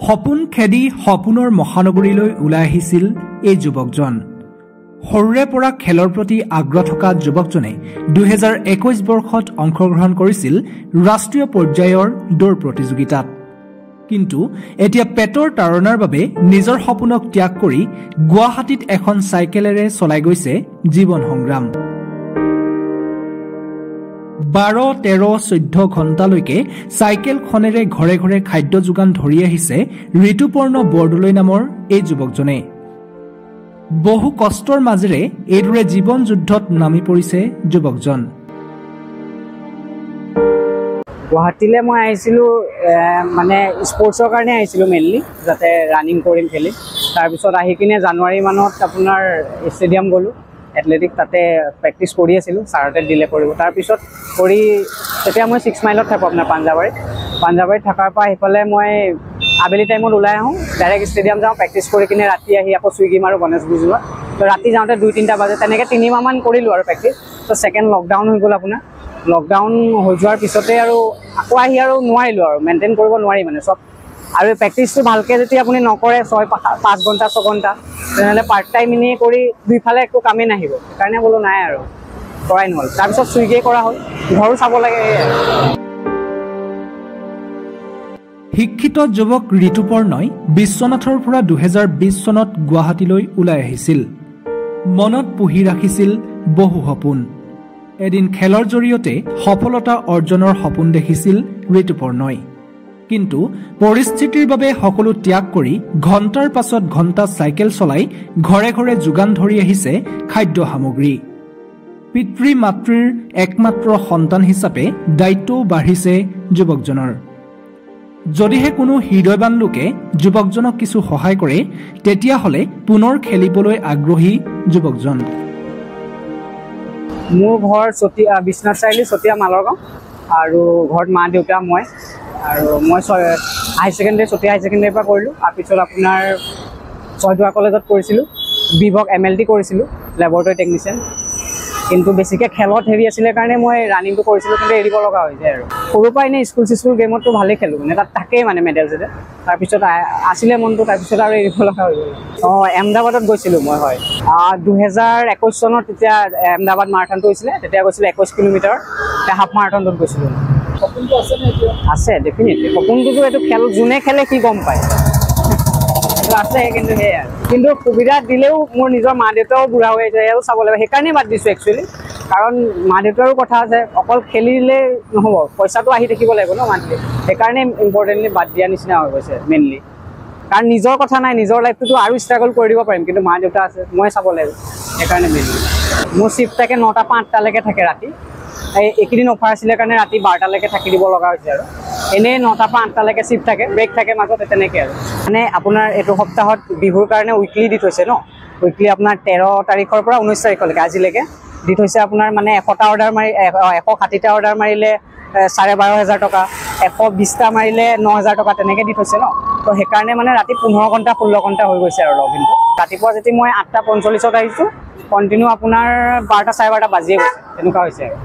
সপোন খেদি সপোনৰ মহানগৰীলৈ ওলাই আহিছিল এই যুৱকজন। সৰুৰে পৰা খেলৰ প্ৰতি আগ্ৰহ থকা যুৱকজনে 2021 বৰ্ষত অংশগ্ৰহণ কৰিছিল ৰাষ্ট্ৰীয় পৰ্যায়ৰ দৌৰ প্ৰতিযোগিতাত। কিন্তু এতিয়া পেটৰ তাৰণাৰ বাবে নিজৰ সপোনক ত্যাগ কৰি গুৱাহাটীত এখন চাইকেলেৰে চলাই গৈছে জীৱন সংগ্ৰাম। 12, 13, 14 ঘণ্টালৈকে চাইকেলখনেৰে ঘৰে ঘৰে খাদ্য যোগান ধৰি আহিছে ঋতুপৰ্ণ বৰদলৈ নামৰ এই যুৱকজনে। বহু কষ্টৰ মাজেৰে এইদৰে জীৱন যুদ্ধত নামি পৰিছে যুৱকজন। গুৱাহাটীলৈ মই আহিছিলোঁ মানে স্পৰ্টছৰ কাৰণে আহিছিলোঁ মেইনলি, যাতে ৰানিং কৰিম খেলি। তাৰপিছত আহি কিনে জানুৱাৰী মানত আপোনাৰ ষ্টেডিয়াম গ'লোঁ এথলেটিক, তাতে প্ৰেক্টিছ কৰি আছিলোঁ, ছাৰহঁতে দিলে কৰিব। তাৰপিছত কৰি তেতিয়া মই 6 মাইলত থাকোঁ আপোনাৰ পাঞ্জাবাৰীত থকাৰ পৰা সেইফালে মই আবেলি টাইমত ওলাই আহোঁ, ডাইৰেক্ট ষ্টেডিয়াম যাওঁ, প্ৰেক্টিছ কৰি কিনে ৰাতি আহি আকৌ চুইগি মাৰোঁ গণেশগুৰিত। তো ৰাতি যাওঁতে 2-3টা বাজে, তেনেকৈ 3 মাহমান কৰিলোঁ আৰু প্ৰেক্টিছ। তো ছেকেণ্ড লকডাউন হৈ গ'ল আপোনাৰ। লকডাউন হৈ যোৱাৰ পিছতে আৰু আকৌ আহি আৰু নোৱাৰিলোঁ আৰু মেইনটেইন কৰিব নোৱাৰি মানে চব। আৰু প্ৰেক্টিছটো ভালকৈ যদি আপুনি নকৰে 5 ঘণ্টা 6 ঘণ্টা, তেনেহ'লে পাৰ্ট টাইম এনেই কৰি দুইফালে একো কামেই নাহিব। সেইকাৰণে বোলো নাই আৰু কৰাই নহ'ল। তাৰপিছত চুইগিয়ে কৰা হ'ল, ঘৰো চাব লাগে। শিক্ষিত যুৱক ঋতুপৰ্ণই বিশ্বনাথৰ পৰা 2020 চনত গুৱাহাটীলৈ ওলাই আহিছিল। মনত পুহি ৰাখিছিল বহু সপোন। এদিন খেলৰ জৰিয়তে সফলতা অৰ্জনৰ সপোন দেখিছিল ঋতুপৰ্ণই। কিন্তু পৰিস্থিতিৰ বাবে সকলো ত্যাগ কৰি ঘণ্টাৰ পাছত ঘণ্টা চাইকেল চলাই ঘৰে ঘৰে যোগান ধৰি আহিছে খাদ্য সামগ্ৰী। পিতৃ মাতৃৰ একমাত্ৰ সন্তান হিচাপে দায়িত্বও বাঢ়িছে যুৱকজনৰ। যদিহে কোনো হৃদয়বান লোকে যুৱকজনক কিছু সহায় কৰে, তেতিয়াহ'লে পুনৰ খেলিবলৈ আগ্ৰহী যুৱকজন। মোৰ ঘৰ বিশ্বনাথ চাৰিআলি চতিয়া মালৰগাঁও, আৰু ঘৰত মা দেউতা মই। আৰু মই হাই ছেকেণ্ডেৰী চতিয়া হাই ছেকেণ্ডেৰীৰ পৰা কৰিলোঁ। তাৰপিছত আপোনাৰ ছয়দুৱাৰ কলেজত কৰিছিলোঁ, বিভক MLT কৰিছিলোঁ, লেবৰেটৰী টেকনিচিয়ান। কিন্তু বেছিকৈ খেলত হেৰি আছিলে কাৰণে মই ৰানিংটো কৰিছিলোঁ, কিন্তু এৰিব লগা হৈ যায় আৰু। সৰুৰ পৰা এনেই স্কুল গেমতটো ভালেই খেলোঁ, মানে তাত থাকেই মানে মেডেল চেডেল। তাৰপিছত আছিলে মনটো, তাৰপিছত আৰু এৰিব লগা হৈ গ'ল। আহমেদাবাদত গৈছিলোঁ মই, হয় 2021 চনত তেতিয়া আহমেদাবাদ মাৰাথনটো হৈছিলে, তেতিয়া গৈছিলোঁ 21 কিলোমিটাৰ, হাফ মাৰাথনটোত গৈছিলোঁ। সপোনটো আছে নে এতিয়া? আছে, ডেফিনেটলি। সপোনটোতো এইটো যোনে খেলে সি গম পায়, আছে। কিন্তু সেয়াই আৰু, কিন্তু সুবিধা দিলেও মোৰ নিজৰ মা দেউতাও বুঢ়া হৈ আহিছে, সেয়াও চাব লাগিব। সেইকাৰণেই বাদ দিছোঁ একচুৱেলি, কাৰণ মা দেউতাৰো কথা আছে। অকল খেলিলে নহ'ব, পইচাটো আহি থাকিব লাগিব ন মান্থলি। সেইকাৰণে ইম্পৰ্টেণ্টলি বাদ দিয়া নিচিনা হৈ গৈছে মেইনলি। কাৰণ নিজৰ কথা নাই, নিজৰ লাইফটোতো আৰু ষ্ট্ৰাগল কৰি দিব পাৰিম, কিন্তু মা দেউতা আছে, মই চাব লাগিব। সেইকাৰণে মেইনলি মোৰ চিফ্ট থাকে 9টা পৰা 8টালৈকে থাকে ৰাতি। এইকেইদিন অফাৰ আছিলে কাৰণে ৰাতি 12টালৈকে থাকি দিব লগা হৈছে আৰু। এনেই 9টা পৰা 8টালৈকে চিফ্ট থাকে, ব্ৰেক থাকে মাজতে, তেনেকৈ আৰু। মানে আপোনাৰ এইটো সপ্তাহত বিহুৰ কাৰণে উইকলি দি থৈছে ন, উইকলি আপোনাৰ 13 তাৰিখৰ পৰা 19 তাৰিখলৈকে আজিলৈকে দি থৈছে। আপোনাৰ মানে 100টা অৰ্ডাৰ 160টা অৰ্ডাৰ মাৰিলে 12,500 টকা, 120টা মাৰিলে 9,000 টকা, তেনেকৈ দি থৈছে ন। তো সেইকাৰণে মানে ৰাতি 15 ঘণ্টা 16 ঘণ্টা হৈ গৈছে আৰু লগিনটো। ৰাতিপুৱা যদি মই 8টা 45ত আহিছোঁ, কণ্টিনিউ আপোনাৰ 12টা 12:30 বাজিয়ে গৈছে, তেনেকুৱা হৈছে আৰু।